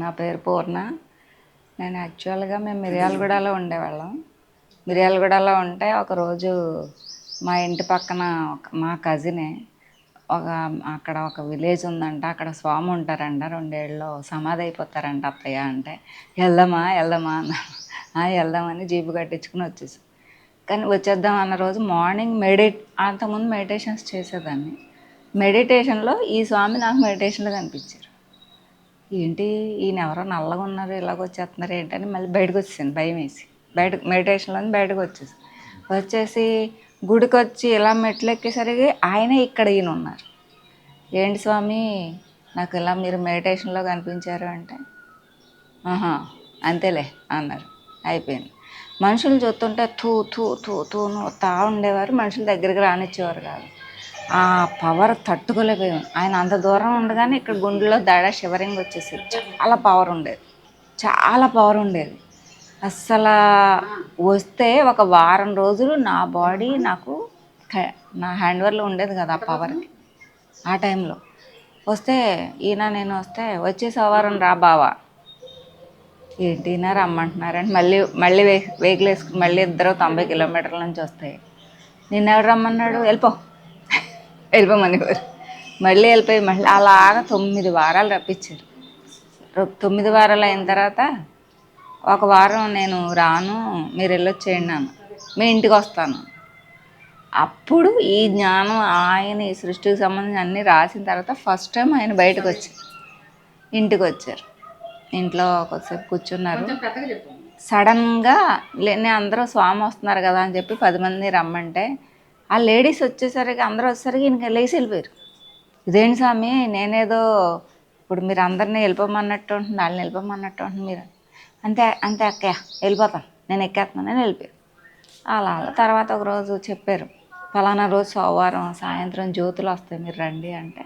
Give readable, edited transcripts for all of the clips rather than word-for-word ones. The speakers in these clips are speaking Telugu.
నా పేరు పూర్ణ. నేను యాక్చువల్గా మేము మిర్యాలగూడలో ఉండేవాళ్ళం. మిర్యాలగూడలో ఉంటే ఒకరోజు మా ఇంటి పక్కన మా కజినే ఒక అక్కడ ఒక విలేజ్ ఉందంట, అక్కడ స్వామి ఉంటారంట, 2 ఏళ్ళలో సమాధి అయిపోతారంట అత్తయ్య అంటే, వెళ్దామా వెళ్దామా అన్న. వెళ్దామని జీపు కట్టించుకుని వచ్చేసాం. కానీ వచ్చేద్దాం అన్న రోజు మార్నింగ్ అంతకుముందు మెడిటేషన్స్ చేసేదాన్ని. మెడిటేషన్లో ఈ స్వామి నాకు మెడిటేషన్లో కనిపించారు. ఏంటి ఈయన ఎవరో నల్లగా ఉన్నారు, ఇలాగ వచ్చేస్తున్నారు ఏంటని మళ్ళీ బయటకు వచ్చేసాను భయం వేసి. మెడిటేషన్లో బయటకు వచ్చేసి గుడికి వచ్చి ఇలా మెట్లు ఎక్కేసరికి ఆయనే ఇక్కడ ఈయన ఉన్నారు. ఏంటి స్వామి నాకు ఇలా మీరు మెడిటేషన్లో కనిపించారు అంటే, ఆహా అంతేలే అన్నారు. అయిపోయింది. మనుషులు చూస్తుంటే తూ తూ తూ తూను వస్తా ఉండేవారు, మనుషుల దగ్గరికి రానిచ్చేవారు కాదు. ఆ పవర్ తట్టుకోలేకపోయాం. ఆయన అంత దూరం ఉండగానే ఇక్కడ గుండెలో దడ షివరింగ్ వచ్చేసేది. చాలా పవర్ ఉండేది. అస్సలు వస్తే ఒక వారం రోజులు నా బాడీ నాకు నా హ్యాండ్వర్లో ఉండేది కదా ఆ పవర్కి. ఆ టైంలో వస్తే నేను వస్తే వచ్చేసి వారం రా బావా, ఏంటినా రమ్మంటున్నారంటే మళ్ళీ మళ్ళీ వెహికల్ వేసుకుని మళ్ళీ ఇద్దరు 90 కిలోమీటర్ల నుంచి వస్తాయి. నిన్నెవరు రమ్మన్నాడు, వెళ్ళిపోమనేవారు. మళ్ళీ మళ్ళీ అలాగా 9 వారాలు రప్పించారు. 9 వారాలు అయిన తర్వాత ఒక వారం నేను రాను, మీరు వెళ్ళొచ్చేయండి అన్న, మీ ఇంటికి వస్తాను. అప్పుడు ఈ జ్ఞానం ఆయన ఈ సృష్టికి సంబంధించి అన్నీ రాసిన తర్వాత ఫస్ట్ టైం ఆయన బయటకు ఇంటికి వచ్చారు. ఇంట్లో కొద్దిసేపు కూర్చున్నారు. సడన్గా అందరూ స్వామి వస్తున్నారు కదా అని చెప్పి 10 మంది రమ్మంటే ఆ లేడీస్ వచ్చేసరికి అందరూ వచ్చేసరికి ఈయనకి లేచి వెళ్ళిపోయారు. ఇదేంటి స్వామి, నేనేదో ఇప్పుడు మీరు అందరినీ వెళ్ళిపోమన్నట్టు ఉంటుంది, వాళ్ళని వెళ్ళిపోమన్నట్టు ఉంటుంది, మీరు అంతే అంతే అక్కయ్య వెళ్ళిపోతాను, నేను ఎక్కేస్తున్నాను, నేను వెళ్ళిపోయాను. అలా తర్వాత ఒకరోజు చెప్పారు, ఫలానా రోజు సోమవారం సాయంత్రం జ్యోతులు వస్తాయి, మీరు రండి అంటే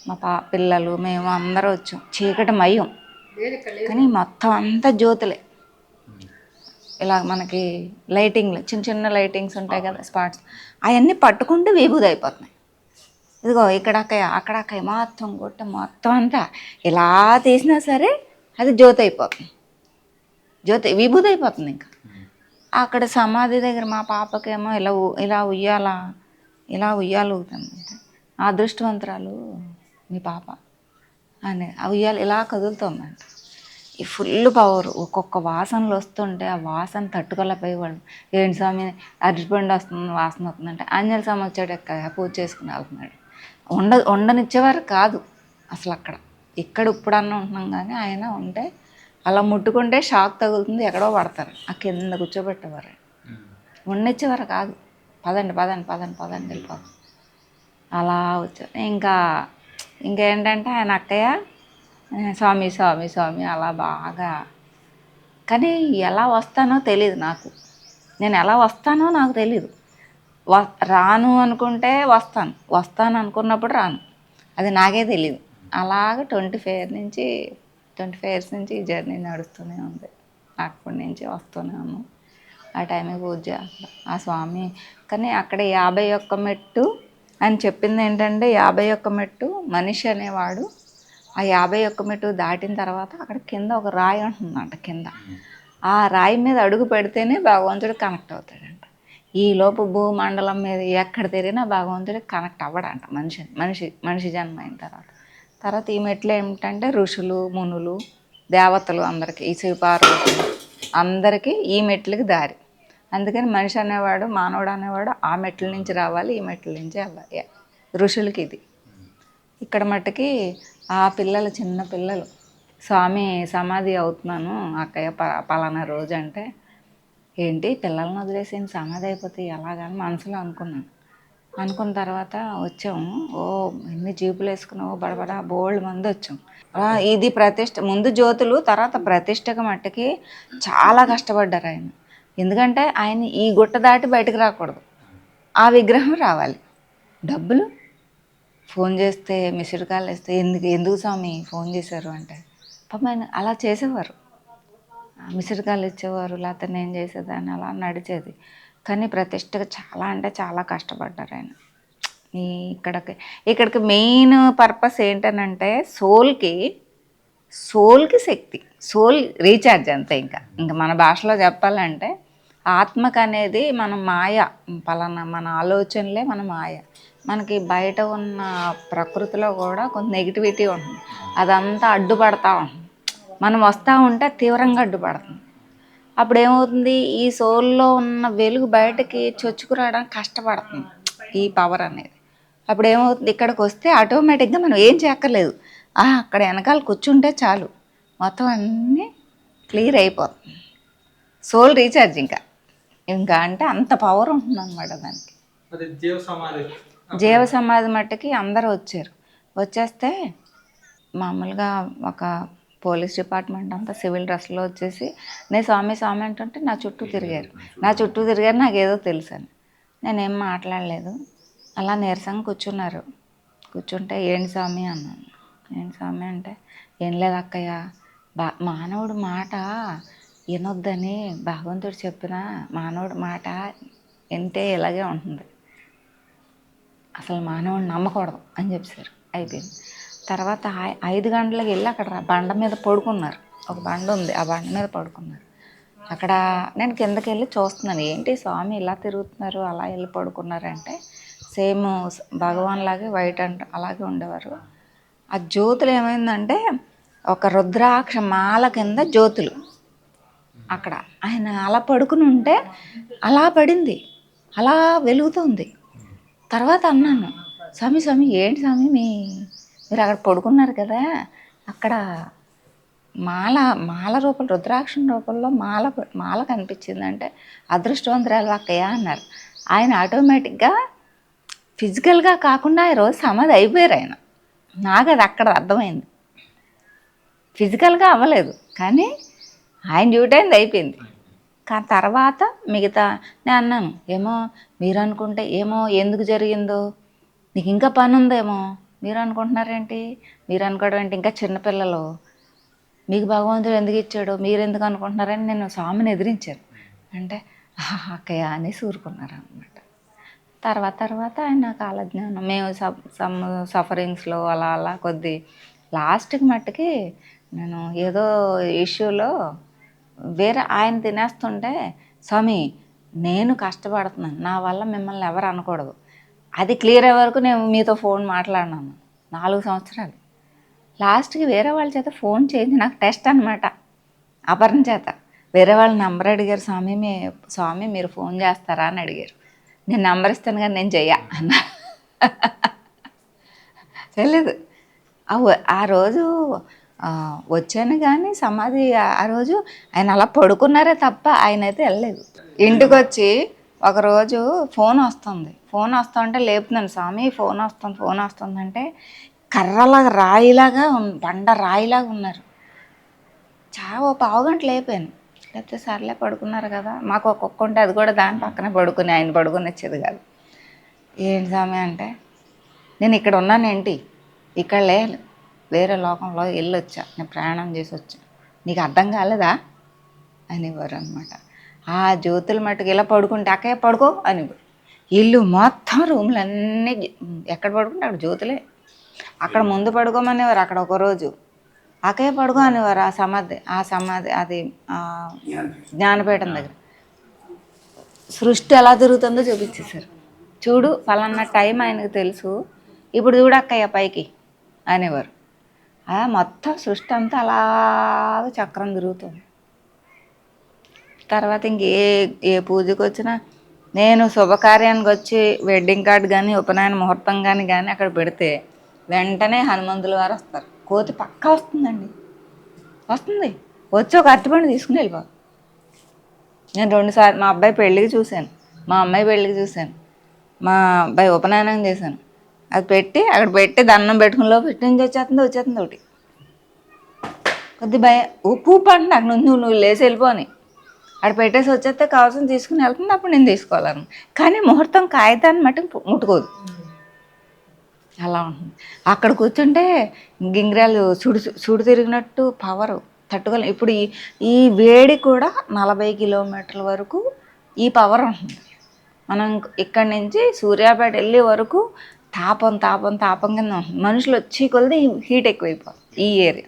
మా పిల్లలు మేము అందరూ వచ్చాం. చీకటి మయం కానీ మొత్తం అంతా జ్యోతులే. ఇలా మనకి లైటింగ్లు చిన్న చిన్న లైటింగ్స్ ఉంటాయి కదా, స్పాట్స్, అవన్నీ పట్టుకుంటూ విభూది అయిపోతున్నాయి. ఇదిగో ఇక్కడ అక్కయ్య మొత్తం గుట్ట మొత్తం అంతా ఇలా తీసినా సరే అది జ్యోతి అయిపోతుంది, విభూది అయిపోతుంది. ఇంకా అక్కడ సమాధి దగ్గర మా పాపకేమో ఇలా ఉయ్యాలుగుతుంది. అదృష్టవంతురాలు మీ పాప అని ఆ ఉయ్యాలు ఇలా కదులుతుందంట. ఈ ఫుల్ పవర్. ఒక్కొక్క వాసనలు వస్తుంటే ఆ వాసన తట్టుకోలేకపోయేవాళ్ళు. ఏంటి స్వామి అరటిపండు వస్తుంది, వాసన వస్తుందంటే ఆంజనేయ స్వామి వచ్చాడు పూజ చేసుకుని వెళ్తున్నాడు. ఉండనిచ్చేవారు కాదు అసలు అక్కడ. ఇక్కడ ఇప్పుడన్నా ఉంటున్నాం కానీ ఆయన ఉంటే అలా ముట్టుకుంటే షాక్ తగులుతుంది, ఎక్కడో పడతారు. ఆ కింద కూర్చోబెట్టేవారు, ఉండనిచ్చేవారు కాదు. పదండి వెళ్ళిపోతాం. అలా వచ్చారు. ఇంకేంటంటే ఆయన అక్కయ్య స్వామి అలా బాగా. కానీ ఎలా వస్తానో తెలియదు నాకు, నేను ఎలా వస్తానో నాకు తెలీదు. రాను అనుకుంటే వస్తాను అనుకున్నప్పుడు రాను, అది నాకే తెలియదు. అలాగ 25 ఇయర్స్ నుంచి ఈ జర్నీ నడుస్తూనే ఉంది. అప్పటి నుంచి వస్తూనే ఉన్నాం. ఆ టైంకి పూజ చేస్తాం ఆ స్వామి. కానీ అక్కడ 51 మెట్టు అని చెప్పింది ఏంటంటే, 51 మెట్టు మనిషి అనేవాడు ఆ 51 మెట్టు దాటిన తర్వాత అక్కడ కింద ఒక రాయి ఉంటుందంట. కింద ఆ రాయి మీద అడుగు పెడితేనే భగవంతుడు కనెక్ట్ అవుతాడంట. ఈలోపు భూమండలం మీద ఎక్కడ తిరిగినా భగవంతుడికి కనెక్ట్ అవ్వడంట మనిషి జన్మ అయిన తర్వాత ఈ మెట్లు ఏమిటంటే ఋషులు, మునులు, దేవతలు అందరికీ, ఈ శివపార్వతులు అందరికీ ఈ మెట్లకి దారి. అందుకని మనిషి అనేవాడు, మానవుడు అనేవాడు ఆ మెట్ల నుంచి రావాలి, ఈ మెట్ల నుంచి వెళ్ళాలి. ఋషులకి ఇది. ఇక్కడ మట్టుకి ఆ పిల్లలు, చిన్న పిల్లలు, స్వామి సమాధి అవుతున్నాను అక్కయ్య పలానా రోజు అంటే, ఏంటి పిల్లల్ని వదిలేసి సమాధి అయిపోతే ఎలాగని మనసులో అనుకున్న తర్వాత వచ్చాము. ఎన్ని జీపులు వేసుకున్నావు, బడబడ బోల్డ్ మంది వచ్చాం. ఇది ప్రతిష్ట, ముందు జ్యోతులు, తర్వాత ప్రతిష్టకు మట్టుకి చాలా కష్టపడ్డారు ఆయన. ఎందుకంటే ఆయన ఈ గుట్ట దాటి బయటకు రాకూడదు, ఆ విగ్రహం రావాలి. డబ్బులు ఫోన్ చేస్తే, మిస్డ్ కాల్ వేస్తే, ఎందుకు స్వామి ఫోన్ చేశారు అంటే పాపం అలా చేసేవారు. మిస్డ్ కాల్ ఇచ్చేవారు, లేకపోతే నేను చేసేదాన్ని, అలా నడిచేది. కానీ ప్రతిష్టగా చాలా అంటే చాలా కష్టపడ్డారు ఆయన. ఇక్కడికి మెయిన్ పర్పస్ ఏంటనంటే సోల్కి సోల్కి శక్తి, సోల్ రీఛార్జ్ అంతే. ఇంకా మన భాషలో చెప్పాలంటే ఆత్మకు అనేది మన మాయ, పలానా మన ఆలోచనలే మన మాయ. మనకి బయట ఉన్న ప్రకృతిలో కూడా కొంత నెగిటివిటీ ఉంటుంది, అదంతా అడ్డుపడతా ఉంటుంది. మనం వస్తూ ఉంటే తీవ్రంగా అడ్డుపడుతుంది. అప్పుడు ఏమవుతుంది, ఈ సోల్లో ఉన్న వెలుగు బయటకి చొచ్చుకురావడానికి కష్టపడుతుంది ఈ పవర్ అనేది. అప్పుడు ఏమవుతుంది, ఇక్కడికి వస్తే ఆటోమేటిక్గా మనం ఏం చేయక్కర్లేదు, అక్కడ వెనకాల కూర్చుంటే చాలు మొత్తం అన్నీ క్లియర్ అయిపోతుంది. సోల్ రీఛార్జ్ ఇంకా అంటే అంత పవర్ ఉంటుంది అనమాట దానికి. జీవ సమాధి మట్టుకి అందరూ వచ్చేస్తే మామూలుగా ఒక పోలీస్ డిపార్ట్మెంట్ అంతా సివిల్ డ్రెస్లో వచ్చేసి నేను స్వామి స్వామి అంటుంటే నా చుట్టూ తిరిగారు. నాకు ఏదో తెలుసని నేనేం మాట్లాడలేదు, అలా నీరసంగా కూర్చుంటే ఏంటి స్వామి అన్నాను. ఏంటి స్వామి అంటే ఏం లేదు అక్కయ్య, మానవుడు మాట వినొద్దని భగవంతుడు చెప్పిన మానవుడి మాట వింటే ఇలాగే ఉంటుంది, అసలు మానవుడిని నమ్మకూడదు అని చెప్పారు. అయిపోయింది. తర్వాత 5 గంటలకు వెళ్ళి అక్కడ బండ మీద పడుకున్నారు. ఒక బండ ఉంది, ఆ బండ మీద పడుకున్నారు. అక్కడ నేను కిందకి వెళ్ళి చూస్తున్నాను, ఏంటి స్వామి ఇలా తిరుగుతున్నారు, అలా వెళ్ళి పడుకున్నారంటే సేమ్ భగవాన్ లాగే వైట్ అంట అలాగే ఉండేవారు. ఆ జ్యోతులు ఏమైందంటే ఒక రుద్రాక్ష మాల కింద జ్యోతులు అక్కడ ఆయన అలా పడుకుని ఉంటే అలా పడింది, అలా వెలుగుతుంది. తర్వాత అన్నాను, స్వామి ఏంటి స్వామి మీరు అక్కడ పడుకున్నారు కదా, అక్కడ మాల రూపంలో రుద్రాక్షం రూపంలో మాల కనిపించిందంటే అదృష్టవంతురాలు అక్కయ్య అన్నారు. ఆయన ఆటోమేటిక్గా ఫిజికల్గా కాకుండా ఈరోజు సమాధి అయిపోయారు ఆయన. నాకు అది అక్కడ అర్థమైంది, ఫిజికల్గా అవ్వలేదు కానీ ఆయన డ్యూటీ అయింది అయిపోయింది. కానీ తర్వాత మిగతా నేను అన్నాను, ఏమో మీరు అనుకుంటే ఏమో ఎందుకు జరిగిందో, నీకు ఇంకా పని ఉందేమో, మీరు అనుకుంటున్నారేంటి, మీరు అనుకోవడం ఏంటి, ఇంకా చిన్నపిల్లలు, మీకు భగవంతుడు ఎందుకు ఇచ్చాడు, మీరు ఎందుకు అనుకుంటున్నారని నేను స్వామిని ఎదిరించాను. అంటే అక్కయ్య అనేసి ఊరుకున్నారు అనమాట. తర్వాత ఆయన కాలజ్ఞానం, మేము సమ్ సఫరింగ్స్లో అలా కొద్ది లాస్ట్కి మట్టుకి నేను ఏదో ఇష్యూలో వేరే ఆయన తినేస్తుంటే, స్వామి నేను కష్టపడుతున్నాను, నా వల్ల మిమ్మల్ని ఎవరు అనకూడదు, అది క్లియర్ అయ్యే వరకు నేను మీతో ఫోన్ మాట్లాడినాను 4 సంవత్సరాలు. లాస్ట్కి వేరే వాళ్ళ చేత ఫోన్ చేయించి, నాకు టెస్ట్ అనమాట, అపర్ణ చేత వేరే వాళ్ళ నెంబర్ అడిగారు. స్వామి మీరు ఫోన్ చేస్తారా అని అడిగారు. నేను నెంబర్ ఇస్తాను కానీ నేను చెయ్య అన్నా. తెలియదు ఆ రోజు వచ్చాను కానీ సమాధి ఆ రోజు ఆయన అలా పడుకున్నారే తప్ప ఆయన అయితే వెళ్ళలేదు. ఇంటికి వచ్చి ఒకరోజు ఫోన్ వస్తుంటే లేపుతున్నాను, స్వామి ఫోన్ వస్తుంది అంటే కర్రలాగా రాయిలాగా బండ రాయిలాగా ఉన్నారు. ఓ పావుగంట లేపాను, లేకపోతే సర్లే పడుకున్నారు కదా, మాకు ఒక కుక్క ఉంటే అది కూడా దాని పక్కనే పడుకుని ఆయన పడుకునిచ్చేది కాదు. ఏంటి స్వామి అంటే నేను ఇక్కడ ఉన్నానేంటి, ఇక్కడ లేదు, వేరే లోకంలో వెళ్ళొచ్చా, నేను ప్రయాణం చేసి వచ్చా, నీకు అర్థం కాలేదా అనేవారు అనమాట. ఆ జ్యోతుల మట్టుకు ఇలా పడుకుంటే అక్కయ్య పడుకో అనేవారు. ఇల్లు మొత్తం రూమ్లన్నీ ఎక్కడ పడుకుంటే అక్కడ జ్యోతులే. అక్కడ ముందు పడుకోమనేవారు, అక్కడ ఒకరోజు అక్కయ్య పడుకో అనేవారు. ఆ సమాధి అది జ్ఞానపీఠం దగ్గర సృష్టి ఎలా తిరుగుతుందో చూపించేశారు. చూడు ఫలానా టైం ఆయనకు తెలుసు, ఇప్పుడు చూడు అక్కయ్య పైకి అనేవారు. మొత్తం సృష్టి అంతా అలాగ చక్రం తిరుగుతుంది. తర్వాత ఏ పూజకు వచ్చినా నేను శుభకార్యానికి వచ్చి వెడ్డింగ్ కార్డు కానీ ఉపనయన ముహూర్తం కానీ అక్కడ పెడితే వెంటనే హనుమంతుల వారు వస్తారు. కోతి పక్కా వస్తుంది, వచ్చి ఒక అరటిపండు తీసుకుని వెళ్ళిపోతాను. నేను 2 సార్లు మా అబ్బాయి పెళ్ళికి చూశాను, మా అమ్మాయి పెళ్ళికి చూశాను, మా అబ్బాయి ఉపనయనం చేశాను. అది అక్కడ పెట్టి దండం పెట్టుకుని లోపు ఇటు నుంచి వచ్చేస్తుంది ఒకటి. కొద్ది భయం ఉప్పు అంటే నాకు నువ్వు లేచి వెళ్ళిపోని అక్కడ పెట్టేసి వచ్చేస్తే కావాల్సిన తీసుకుని వెళ్తుంది, అప్పుడు నేను తీసుకోవాలను. కానీ ముహూర్తం కాగితాన్ని మట్టుకు ముట్టుకోదు, అలా ఉంటుంది. అక్కడ కూర్చుంటే గింగిరాలు సుడు తిరిగినట్టు పవరు తట్టుకోలేం. ఇప్పుడు ఈ వేడి కూడా 40 కిలోమీటర్ల వరకు ఈ పవర్ ఉంటుంది. మనం ఇక్కడి నుంచి సూర్యాపేట వెళ్ళే వరకు తాపం కింద ఉంటుంది. మనుషులు వచ్చి కొలిది హీట్ ఎక్కువైపోతుంది ఈ ఏరియా.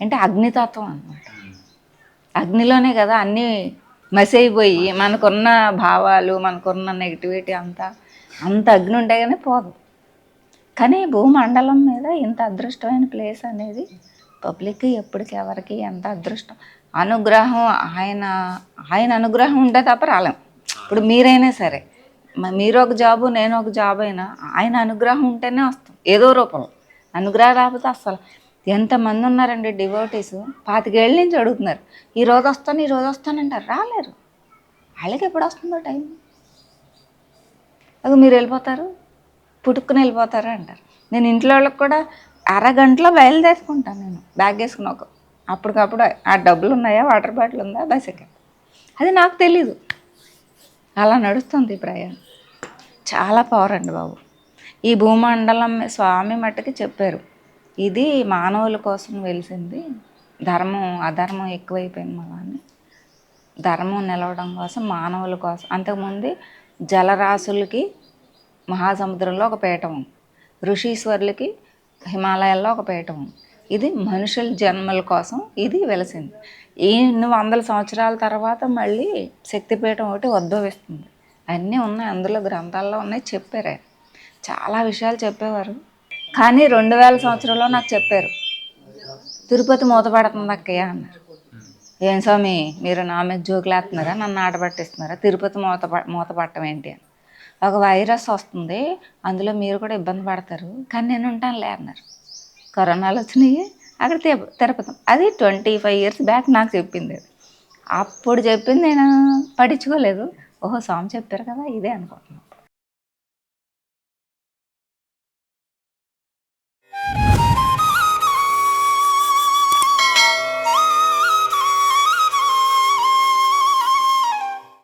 అంటే అగ్నితత్వం అన్నమాట. అగ్నిలోనే కదా అన్నీ మసైపోయి మనకున్న భావాలు, మనకున్న నెగిటివిటీ అంతా అంత అగ్ని ఉంటే కానీ పోదు. కానీ భూమండలం మీద ఇంత అదృష్టమైన ప్లేస్ అనేది పబ్లిక్ ఎప్పటికి ఎవరికి ఎంత అదృష్టం, అనుగ్రహం ఆయన ఆయన అనుగ్రహం ఉంటే తప్ప రాలేం. ఇప్పుడు మీరైనా సరే, మీరు ఒక జాబు నేను ఒక జాబ్ అయినా ఆయన అనుగ్రహం ఉంటేనే వస్తాం ఏదో రూపంలో. అనుగ్రహం రాకపోతే అస్సలు. ఎంతమంది ఉన్నారండి డివోటీస్ 25 ఏళ్ళ నుంచి అడుగుతున్నారు, ఈరోజు వస్తానంటారు, రాలేరు. వాళ్ళకి ఎప్పుడు వస్తుందో టైం. అది మీరు వెళ్ళిపోతారు, పుట్టుకుని వెళ్ళిపోతారు అంటారు. నేను ఇంట్లో వాళ్ళకి కూడా అరగంటలో బయలుదేరుకుంటాను. నేను బ్యాగ్ వేసుకుని అప్పటికప్పుడు ఆ డబ్బులు ఉన్నాయా, వాటర్ బాటిల్ ఉందా, బస్ ఎక్కా. అది నాకు తెలీదు. అలా నడుస్తుంది ప్రయాణం. చాలా పవర్ అండి బాబు. ఈ భూమండలం స్వామి మట్టుకి చెప్పారు, ఇది మానవుల కోసం వెలిసింది, ధర్మం అధర్మం ఎక్కువైపోయింది మళ్ళా అని. ధర్మం నిలవడం కోసం, మానవుల కోసం. అంతకుముందు జలరాశులకి మహాసముద్రంలో ఒక పీఠం ఉంది, ఋషీశ్వరులకి హిమాలయాల్లో ఒక పీఠం ఉంది. ఇది మనుషుల జన్మల కోసం ఇది వెలిసింది. ఎన్ని వందల సంవత్సరాల తర్వాత మళ్ళీ శక్తిపీఠం ఒకటి ఉద్భవిస్తుంది. అన్నీ ఉన్నాయి, అందులో గ్రంథాల్లో ఉన్నాయి, చెప్పారు. చాలా విషయాలు చెప్పేవారు. కానీ 2000 సంవత్సరంలో నాకు చెప్పారు, తిరుపతి మూతపడుతుంది అక్కయ్య అన్నారు. ఏం స్వామి మీరు నా మీద జోకులేస్తున్నారా, నన్ను ఆట పట్టిస్తున్నారా, తిరుపతి మూతపట్టం ఏంటి అని. ఒక వైరస్ వస్తుంది, అందులో మీరు కూడా ఇబ్బంది పడతారు, కానీ నేను ఉంటానులే అన్నారు. కరోనాలు వచ్చినాయి అక్కడ తిరుపతి. అది 25 years బ్యాక్ నాకు చెప్పింది. అది అప్పుడు చెప్పింది నేను పట్టించుకోలేదు. ఓహో స్వామి చెప్పారు కదా ఇదే అనుకుంటున్నాను.